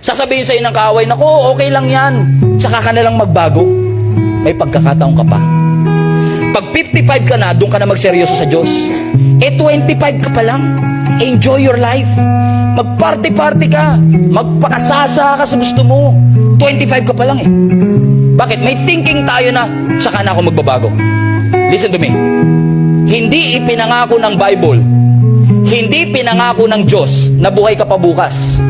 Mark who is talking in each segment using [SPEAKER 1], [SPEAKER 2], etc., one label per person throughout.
[SPEAKER 1] Sasabihin sa'yo ng kaaway, nako, okay lang yan. Tsaka ka na lang magbago. May pagkakataon ka pa. Pag 55 ka na, doon ka na magseryoso sa Diyos. 25 ka pa lang. Enjoy your life. Mag-party-party ka. Magpakasasa ka sa gusto mo. 25 ka pa lang eh. Bakit? May thinking tayo na, saka na ako magbabago. Listen to me. Hindi ipinangako ng Bible, hindi pinangako ng Diyos na buhay ka pa bukas.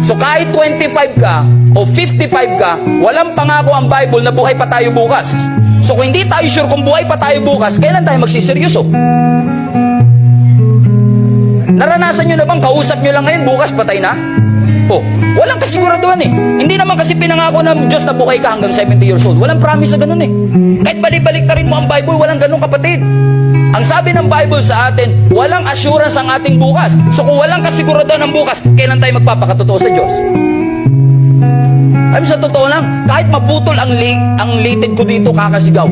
[SPEAKER 1] So kahit 25 ka o 55 ka, walang pangako ang Bible na buhay pa tayo bukas. So kung hindi tayo sure kung buhay pa tayo bukas, kailan tayo magsiseryoso? Naranasan nyo na bang kausap nyo lang ngayon, bukas patay na? Oh, walang kasiguraduhan eh. Hindi naman kasi pinangako ng Diyos na buhay ka hanggang 70 years old. Walang promise na ganun eh. Kahit balik-balik na rin mo ang Bible, walang ganun, kapatid. Ang sabi ng Bible sa atin, walang assurance ang ating bukas. So kung walang kasiguraduhan ng bukas, kailan tayo magpapakatotoo sa Diyos? Sa totoo lang, kahit maputol ang litid ko dito, kakasigaw.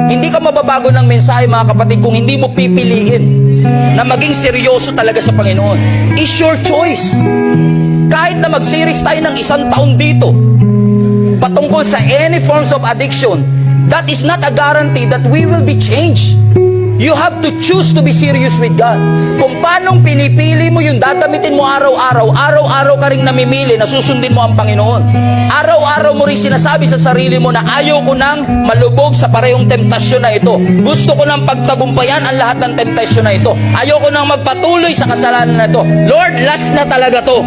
[SPEAKER 1] Hindi ka mababago ng mensahe, mga kapatid, kung hindi mo pipiliin na maging seryoso talaga sa Panginoon. It's your choice. Kahit na mag-series tayo ng 1 taon dito patungkol sa any forms of addiction, that is not a guarantee that we will be changed. You have to choose to be serious with God. Kung paanong pinipili mo yung dadamitin mo araw-araw, araw-araw ka rin namimili na susundin mo ang Panginoon. Araw-araw mo rin sinasabi sa sarili mo na ayaw ko nang malubog sa parehong temptasyon na ito. Gusto ko nang pagtagumpayan ang lahat ng temptasyon na ito. Ayaw ko nang magpatuloy sa kasalanan na ito. Lord, last na talaga to.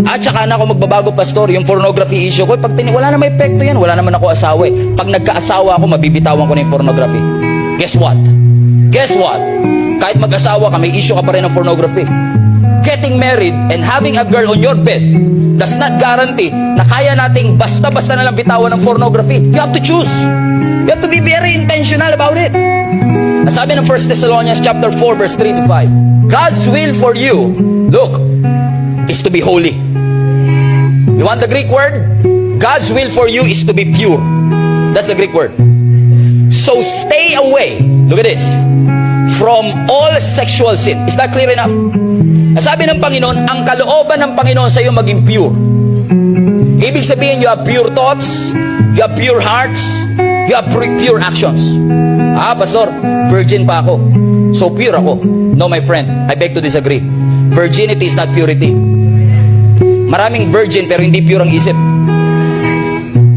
[SPEAKER 1] At saka na ako magbabago, pastor, yung pornography issue ko, wala na may epekto yan, wala naman ako asawa eh. Pag nagkaasawa ako, mabibitawan ko na yung pornography. Guess what? Guess what? Kahit mag-asawa ka, may issue ka pa rin ng pornography. Getting married and having a girl on your bed does not guarantee na kaya nating basta-basta na lang bitawan ng pornography. You have to choose. You have to be very intentional about it. Nasabi ng 1 Thessalonians chapter 4 verse 3 to 5, God's will for you, look, is to be holy. You want the Greek word? God's will for you is to be pure. That's the Greek word. So stay away, look at this, from all sexual sin. Is that clear enough? Sabi ng Panginoon, ang kalooban ng Panginoon sa iyo maging pure. Ibig sabihin, you have pure thoughts, you have pure hearts, you have pure actions. Pastor, virgin pa ako, so pure ako. No, my friend, I beg to disagree. Virginity is not purity. Maraming virgin pero hindi pure ang isip.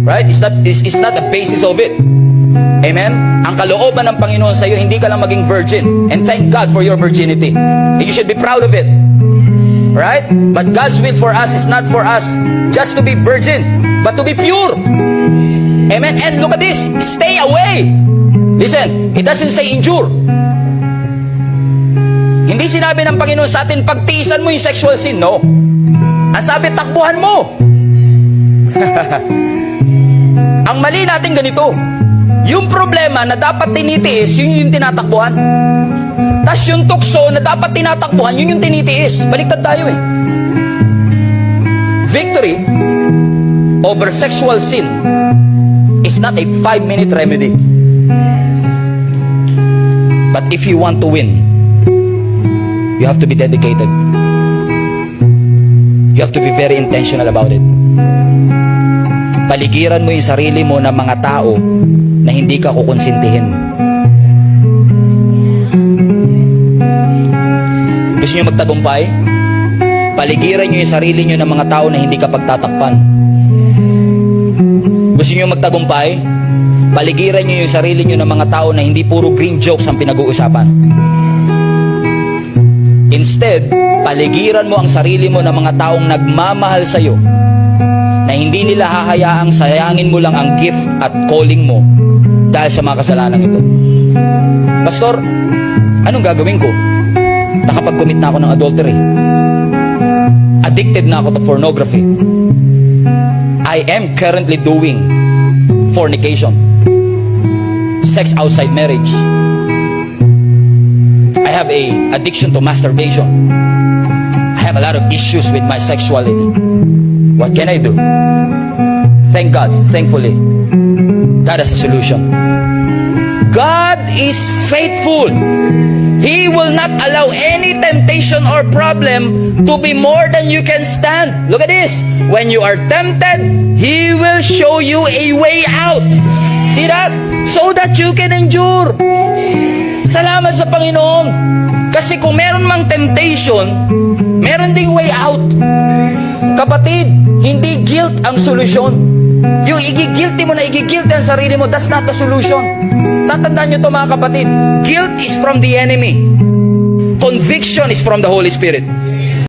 [SPEAKER 1] Right? It's not the basis of it. Amen? Ang kalooban ng Panginoon sa iyo, hindi ka lang maging virgin. And thank God for your virginity. And you should be proud of it. Right? But God's will for us is not for us just to be virgin, but to be pure. Amen? And look at this. Stay away. Listen, it doesn't say endure. Hindi sinabi ng Panginoon sa atin, pagtiisan mo yung sexual sin. No. Ang sabi, takbuhan mo. Ang mali natin ganito. Yung problema na dapat tinitiis, yun yung tinatakbuhan. Tapos yung tukso na dapat tinatakbuhan, yun yung tinitiis. Baliktad tayo eh. Victory over sexual sin is not a 5-minute remedy. But if you want to win, you have to be dedicated. You have to be very intentional about it. Paligiran mo yung sarili mo ng mga tao na hindi ka kukonsintihin. Gusto nyo magtagumpay? Paligiran nyo yung sarili nyo ng mga tao na hindi ka pagtatakpan. Gusto nyo magtagumpay? Paligiran nyo yung sarili nyo ng mga tao na hindi puro green jokes ang pinag-uusapan. Instead, paligiran mo ang sarili mo ng mga taong nagmamahal sa iyo, na hindi nila hahayaang sayangin mo lang ang gift at calling mo dahil sa mga kasalanan ito. Pastor, anong gagawin ko? Nakapag-commit na ako ng adultery. Addicted na ako to pornography. I am currently doing fornication. Sex outside marriage. I have a addiction to masturbation. I have a lot of issues with my sexuality. What can I do? Thank God, thankfully, God has a solution. God is faithful. He will not allow any temptation or problem to be more than you can stand. Look at this. When you are tempted, He will show you a way out. See that? So that you can endure. Salamat sa Panginoon. Kasi kung meron mang temptation, meron ding way out. Kapatid, hindi guilt ang solusyon. Yung igigilty mo na igigilty ang sarili mo, that's not the solution. Tatandaan nyo to mga kapatid. Guilt is from the enemy. Conviction is from the Holy Spirit.